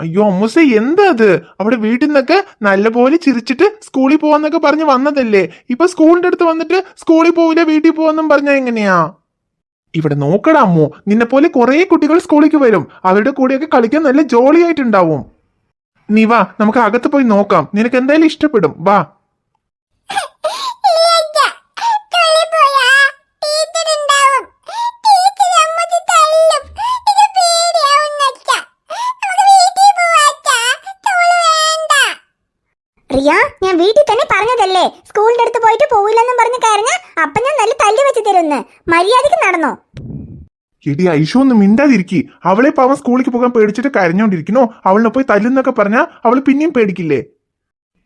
അയ്യോ അമ്മൂസേ എന്താ അത്? അവിടെ വീട്ടിൽ നിന്നൊക്കെ നല്ലപോലെ ചിരിച്ചിട്ട് സ്കൂളിൽ പോവാന്നൊക്കെ പറഞ്ഞ് വന്നതല്ലേ. ഇപ്പൊ സ്കൂളിന്റെ അടുത്ത് വന്നിട്ട് സ്കൂളിൽ പോവില്ല വീട്ടിൽ പോവാന്നും പറഞ്ഞാ എങ്ങനെയാ? ഇവിടെ നോക്കടാ അമ്മു, നിന്നെ പോലെ കുറെ കുട്ടികൾ സ്കൂളിലേക്ക് വരും. അവരുടെ കൂടെയൊക്കെ കളിക്കാൻ നല്ല ജോളി ആയിട്ടുണ്ടാവും. നീ വാ, നമുക്ക് അകത്ത് പോയി നോക്കാം. നിനക്ക് എന്തായാലും ഇഷ്ടപ്പെടും. വാ. റിയ, ഞാൻ വീട്ടിൽ തന്നെ പറഞ്ഞതല്ലേ സ്കൂളിന്റെ അടുത്ത് പോയിട്ട് പോവില്ലെന്നും പറഞ്ഞ് കരഞ്ഞ അപ്പൊ ഞാൻ നല്ല തല്ലി വെച്ച് തരുന്ന്. മര്യാദക്ക് നടന്നോ? എടി ഐഷു ഒന്ന് മിണ്ടാതിരിക്കി. അവളെ പാവം സ്കൂളിലേക്ക് പോകാൻ പേടിച്ചിട്ട് കരഞ്ഞോണ്ടിരിക്കണോ? അവളിനെ പോയി തല്ലുന്നൊക്കെ പറഞ്ഞാ അവള് പിന്നെയും പേടിക്കില്ലേ?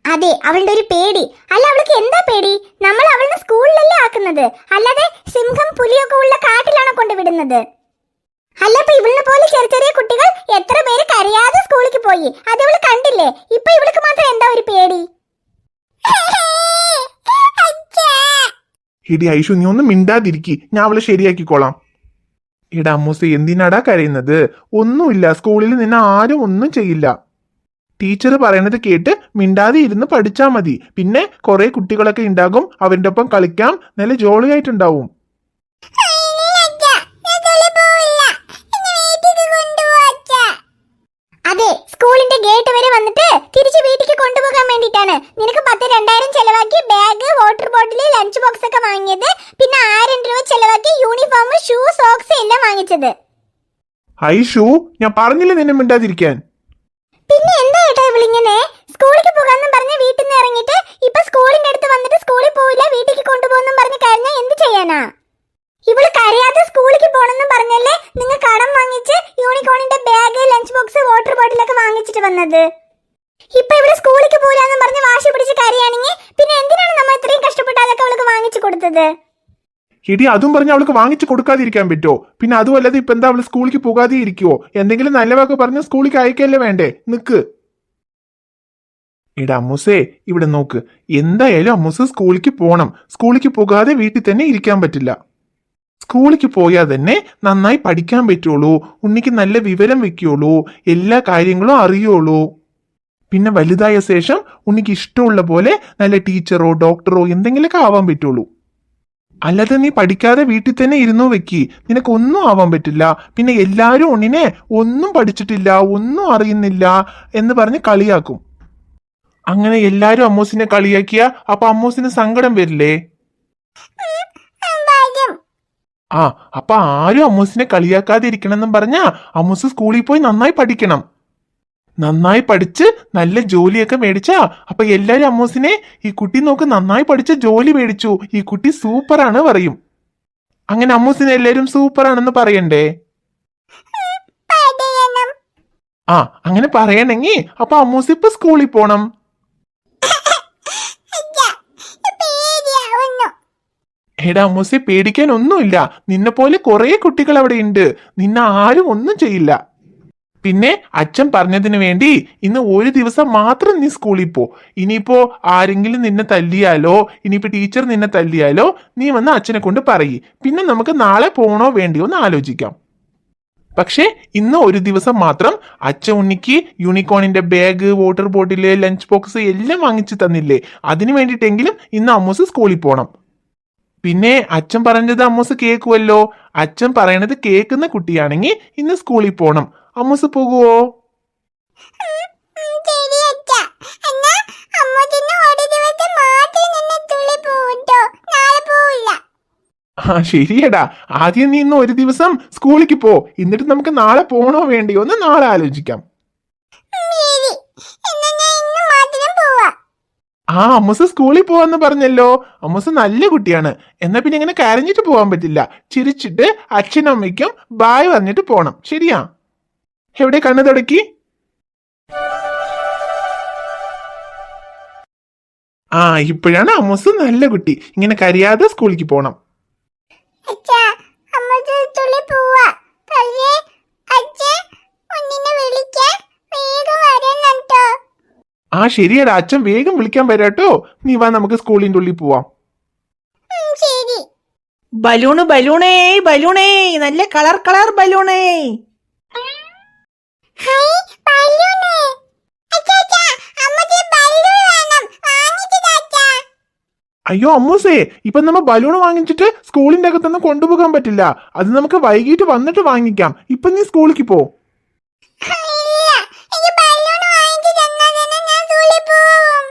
അതെ, അവളുടെ ഒരു പേടി. അല്ല, അവൾക്ക് എന്താ പേടി? നമ്മൾ അവളിനെ സ്കൂളിലല്ലേ ആക്കുന്നത്, അല്ലാതെ സിംഹം പുലിയൊക്കെ ഉള്ള കാട്ടിലാണോ കൊണ്ടുവിടുന്നത്? അല്ല, ഇപ്പൊ ഇവളിനെ പോലെ ചെറിയ ചെറിയ കുട്ടികൾ എത്ര പേര് കരയാതെ സ്കൂളിലേക്ക് പോയി, അത് അവള് കണ്ടില്ലേ? ഇപ്പൊ ഇവൾക്ക് മാത്രം എന്താ ഒരു പേടി? എടി ഐഷു നീ ഒന്ന് മിണ്ടാതിരിക്കി, ഞാൻ അവളെ ശരിയാക്കിക്കോളാം. എടാ അമ്മൂസ എന്തിനാടാ കരയുന്നത്? ഒന്നുമില്ല, സ്കൂളിൽ നിന്നെ ആരും ഒന്നും ചെയ്യില്ല. ടീച്ചർ പറയണത് കേട്ട് മിണ്ടാതെ ഇരുന്ന് പഠിച്ചാ മതി. പിന്നെ കുറെ കുട്ടികളൊക്കെ ഉണ്ടാകും, അവരുടെ ഒപ്പം കളിക്കാം, നല്ല ജോളിയായിട്ടുണ്ടാവും. അതെ, സ്കൂളിന്റെ ഗേറ്റ് വരെ വന്നിട്ട് തിരിച്ച് വീട്ടിലേക്ക് കൊണ്ടുപോകാൻ വേണ്ടിട്ടാണ്. നിനക്ക് 10,000 ചെലവാക്കി bag, water bottle, lunch box ഒക്കെ വാങ്ങിയത്. പിന്നെ 1000 രൂപ ചെലവാക്കി യൂണിഫോം, ഷൂ, സോക്സ് എല്ലാം വാങ്ങിച്ചത്. ഐഷു, ഞാൻ പറഞ്ഞില്ലേ നിന്നെ മിണ്ടാതിരിക്കാൻ. പിന്നെ എന്താ ഏട്ടാ ഇവളിങ്ങനെ? സ്കൂളിലേക്ക് പോകാന്നും പറഞ്ഞ് വീട്ടിൽ നിന്ന് ഇറങ്ങിയിട്ട് ഇപ്പൊ സ്കൂളിന്റെ അടുത്ത് വന്നിട്ട് സ്കൂളിൽ പോവില്ല വീട്ടിലേക്ക് കൊണ്ടുപോകുന്നും പറഞ്ഞ് കഴിഞ്ഞാൽ എന്ത് ചെയ്യാനാ? ഇവള് കരയാതെ സ്കൂളിലേക്ക് പോണെന്നും പറഞ്ഞല്ലേ നിങ്ങൾ കടം വാങ്ങിച്ച് യൂണിക്കോണിന്റെ ബാഗ്, ലഞ്ച് ബോക്സ്, വാട്ടർ ബോട്ടിലൊക്കെ വാങ്ങിച്ചിട്ട് വന്നത്. ഇപ്പൊ ഇവിടെ സ്കൂളിലേക്ക് പോരാന്നും പറഞ്ഞ് വാശി പിടിച്ച് കരയാണെങ്കിൽ പിന്നെ എന്തിനാണ് നമ്മൾ ഇത്രയും കഷ്ടപ്പെട്ട് അതൊക്കെ അവൾക്ക് വാങ്ങിച്ചു കൊടുത്തത്? എടി അതും പറഞ്ഞ് അവൾക്ക് വാങ്ങിച്ചു കൊടുക്കാതിരിക്കാൻ പറ്റുമോ? പിന്നെ അതുമല്ലാതെ ഇപ്പൊ എന്താ അവള് സ്കൂളിലേക്ക് പോകാതെ ഇരിക്കുവോ? എന്തെങ്കിലും നല്ല വാക്ക് പറഞ്ഞ് സ്കൂളിലേക്ക് അയക്കല്ലേ വേണ്ടേ? നിക്ക്. എടാ അമ്മൂസേ, ഇവിടെ നോക്ക്. എന്തായാലും അമ്മൂസ് സ്കൂളിലേക്ക് പോണം. സ്കൂളിലേക്ക് പോകാതെ വീട്ടിൽ തന്നെ ഇരിക്കാൻ പറ്റില്ല. സ്കൂളിലേക്ക് പോയാൽ തന്നെ നന്നായി പഠിക്കാൻ പറ്റുള്ളൂ, ഉണ്ണിക്ക് നല്ല വിവരം വെക്കുള്ളൂ, എല്ലാ കാര്യങ്ങളും അറിയുള്ളൂ. പിന്നെ വലുതായ ശേഷം ഉണ്ണിക്ക് ഇഷ്ടമുള്ള പോലെ നല്ല ടീച്ചറോ ഡോക്ടറോ എന്തെങ്കിലുമൊക്കെ ആവാൻ പറ്റുള്ളൂ. അല്ലാതെ നീ പഠിക്കാതെ വീട്ടിൽ തന്നെ ഇരുന്നു വെക്കി, നിനക്കൊന്നും ആവാൻ പറ്റില്ല. പിന്നെ എല്ലാരും ഉണ്ണിനെ ഒന്നും പഠിച്ചിട്ടില്ല, ഒന്നും അറിയുന്നില്ല എന്ന് പറഞ്ഞ് കളിയാക്കും. അങ്ങനെ എല്ലാരും അമ്മൂസിനെ കളിയാക്കിയ അപ്പൊ അമ്മൂസിന് സങ്കടം വരില്ലേ? ആ, അപ്പൊ ആരും അമ്മൂസിനെ കളിയാക്കാതെ ഇരിക്കണമെന്നും പറഞ്ഞാ അമ്മൂസ് സ്കൂളിൽ പോയി നന്നായി പഠിക്കണം. നന്നായി പഠിച്ച് നല്ല ജോലിയൊക്കെ മേടിച്ചാ അപ്പൊ എല്ലാരും അമ്മൂസിനെ ഈ കുട്ടി നോക്ക് നന്നായി പഠിച്ച് ജോലി മേടിച്ചു, ഈ കുട്ടി സൂപ്പറാണ് പറയും. അങ്ങനെ അമ്മൂസിനെ എല്ലാരും സൂപ്പറാണെന്ന് പറയണ്ടേ? ആ, അങ്ങനെ പറയണെങ്കി അപ്പൊ അമ്മൂസ് ഇപ്പൊ സ്കൂളിൽ പോണം. എടാ അമ്മൂസെ, പേടിക്കാൻ ഒന്നുമില്ല. നിന്നെ പോലെ കുറെ കുട്ടികൾ അവിടെ ഉണ്ട്. നിന്നെ ആരും ഒന്നും ചെയ്യില്ല. പിന്നെ അച്ഛൻ പറഞ്ഞതിന് വേണ്ടി ഇന്ന് ഒരു ദിവസം മാത്രം നീ സ്കൂളിൽ പോ. ഇനിയിപ്പോ ആരെങ്കിലും നിന്നെ തല്ലിയാലോ, ഇനിയിപ്പോ ടീച്ചർ നിന്നെ തല്ലിയാലോ നീ വന്ന് അച്ഛനെ കൊണ്ട് പറയ്. പിന്നെ നമുക്ക് നാളെ പോണോ വേണ്ടിയോ എന്ന് ആലോചിക്കാം. പക്ഷെ ഇന്ന് ഒരു ദിവസം മാത്രം അച്ഛൻ ഉണ്ണിക്ക് യൂണിക്കോണിന്റെ bag, water bottle, lunch box എല്ലാം വാങ്ങിച്ചു തന്നില്ലേ? അതിനു വേണ്ടിയിട്ടെങ്കിലും ഇന്ന് അമ്മൂസ് സ്കൂളിൽ പോണം. പിന്നെ അച്ഛൻ പറഞ്ഞത് അമ്മൂസ് കേൾക്കുമല്ലോ. അച്ഛൻ പറയണത് കേൾക്കുന്ന കുട്ടിയാണെങ്കിൽ ഇന്ന് സ്കൂളിൽ പോണം. അമ്മൂസ് പോകുവോ? ആ ശരിയടാ, ആദ്യം നീ ഇന്ന് ഒരു ദിവസം സ്കൂളിലേക്ക് പോ. എന്നിട്ട് നമുക്ക് നാളെ പോണോ വേണ്ടിയോ എന്ന് നാളെ ആലോചിക്കാം. ആ, അമ്മൂസ് സ്കൂളിൽ പോവാന്ന് പറഞ്ഞല്ലോ. അമ്മൂസ് നല്ല കുട്ടിയാണ്. എന്നാ പിന്നെ ഇങ്ങനെ കരഞ്ഞിട്ട് പോവാൻ പറ്റില്ല. ചിരിച്ചിട്ട് അച്ഛനും അമ്മയ്ക്കും ബായ് പറഞ്ഞിട്ട് പോണം. ശരിയാ? എവിടെ കണ്ണു തുടക്കി? ആ, ഇപ്പോഴാണ് അമ്മൂസ് നല്ല കുട്ടി. ഇങ്ങനെ കരയാതെ സ്കൂളിലേക്ക് പോണം. ആ ശരിയടാ, അച്ഛൻ വേഗം വിളിക്കാൻ വരാട്ടോ. നീ വാ, നമുക്ക് സ്കൂളിന്റെ ഉള്ളിൽ പോവാം. ബലൂണ് ബലൂണേ ബലൂണേ, നല്ല കളർ കളർ ബലൂണേ. Hi balloon. അച്ഛാ, അമ്മയ്ക്ക് ബലൂൺ വേണം. വാങ്ങിച്ചു താ അച്ഛാ. അയ്യോ അമ്മൂസേ, ഇപ്പൊ നമ്മ ബലൂൺ വാങ്ങിച്ചിട്ട് സ്കൂളിന്റെ അകത്തൊന്നും കൊണ്ടുപോകാൻ പറ്റില്ല. അത് നമുക്ക് വൈകിട്ട് വന്നിട്ട് വാങ്ങിക്കാം. ഇപ്പൊ നീ സ്കൂളിലേക്ക് പോ. ഇല്ല, എനിക്ക് ബലൂൺ വാങ്ങിച്ചു തന്നാൽ തന്നെ ഞാൻ സ്കൂളിൽ പോവും.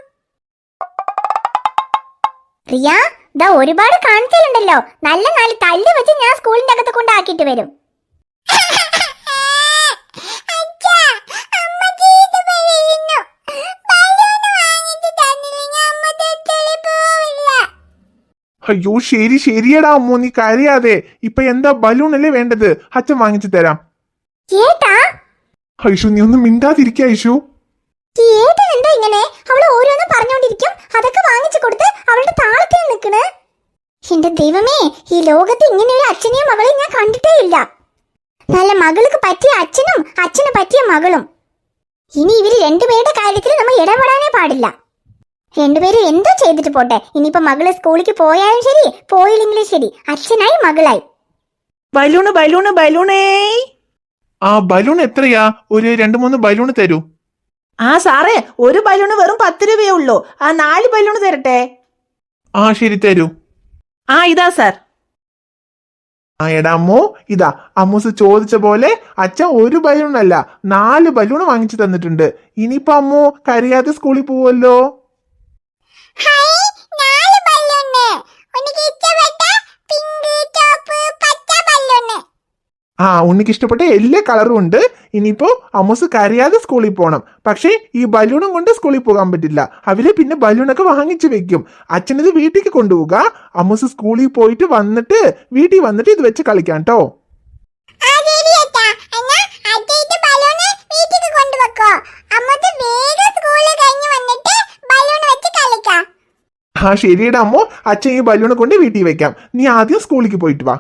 റിയ, ദാ ഒരുപാട് കാണിച്ചാലുണ്ടല്ലോ, നല്ല നാല് തല്ല് വെച്ച് ഞാൻ സ്കൂളിന്റെ അകത്ത് കൊണ്ടാക്കിയിട്ട് വരും. അയ്യോ ശരിയടാ അമ്മു, നീ കരയാതെ. ഇപ്പൊ എന്താ ബലൂൺ അല്ലേ വേണ്ടത്? അച്ഛൻ വാങ്ങിച്ചു തരാം. ഏട്ടാ, ഐഷു നീ ഒന്നും മിണ്ടാതിരിക്ക ഐഷു. ഏട്ടൻ എന്താ ഇങ്ങനെ? അവള് ഓരോന്നും പറഞ്ഞോണ്ടിരിക്കും, അതൊക്കെ വാങ്ങിച്ചു കൊടുത്ത് അവളുടെ താളത്തിൽ നിൽക്കണ്. എന്റെ ദൈവമേ, ഈ ലോകത്ത് ഇങ്ങനെ ഒരു അച്ഛനെയും മകളെയും ഞാൻ കണ്ടിട്ടേ ഇല്ല. നല്ല മകൾക്ക് പറ്റിയ അച്ഛനും അച്ഛന് പറ്റിയ മകളും. ഇനി ഇവര് രണ്ടുപേരുടെ കാര്യത്തിൽ നമ്മൾ ഇടപെടാനേ പാടില്ല. രണ്ടുപേരും എന്തോ ചെയ്തിട്ട് പോട്ടെ. ഇനിയിപ്പോ മകള് സ്കൂളിലേക്ക് പോയാലും ശരി, പോയില്ലെങ്കിലും ശരി, അച്ഛനായി മകളായി. ബലൂണ് ബലൂണ് ബലൂണേ. ആ ബലൂൺ എത്രയാ? ഒരു 2-3 ബലൂൺ തരൂ. ആ സാറേ, ഒരു ബലൂണ് വെറും 10 രൂപയേ ഉള്ളൂ. ആ 4 ബലൂണ് തരട്ടെ? ആ ശരി തരൂ. ആ ഇതാ സാർ. ആ എടാ അമ്മോ, ഇതാ അമ്മൂസ് ചോദിച്ച പോലെ അച്ഛൻ ഒരു ബലൂൺ അല്ല 4 ബലൂൺ വാങ്ങിച്ചു തന്നിട്ടുണ്ട്. ഇനിയിപ്പോ അമ്മു കരയാതെ സ്കൂളിൽ പോവല്ലോ. ആ ഉണ്ണിക്ക് ഇഷ്ടപ്പെട്ട എല്ലാ കളറും ഉണ്ട്. ഇനിയിപ്പോ അമ്മൂസ് കരയാതെ സ്കൂളിൽ പോണം. പക്ഷേ ഈ ബലൂണും കൊണ്ട് സ്കൂളിൽ പോകാൻ പറ്റില്ല. അവര് പിന്നെ ബലൂണൊക്കെ വാങ്ങിച്ചു വെക്കും. അച്ഛനത് വീട്ടിലേക്ക് കൊണ്ടുപോവുക. അമ്മൂസ് സ്കൂളിൽ പോയിട്ട് വന്നിട്ട് വീട്ടിൽ വന്നിട്ട് ഇത് വെച്ച് കളിക്കാം കേട്ടോ. ആ ശരിയടാ അമ്മോ, അച്ഛൻ ഈ ബലൂൺ കൊണ്ട് വീട്ടിൽ വെക്കാം. നീ ആദ്യം സ്കൂളിലേക്ക് പോയിട്ട് വാ.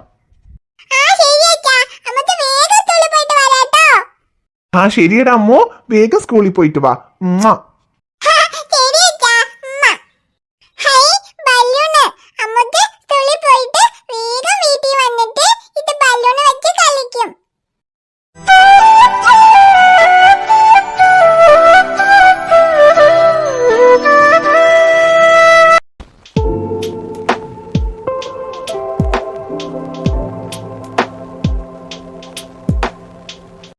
ആ ശരിയടാ അമ്മോ, വേഗം സ്കൂളിൽ പോയിട്ട് വാ.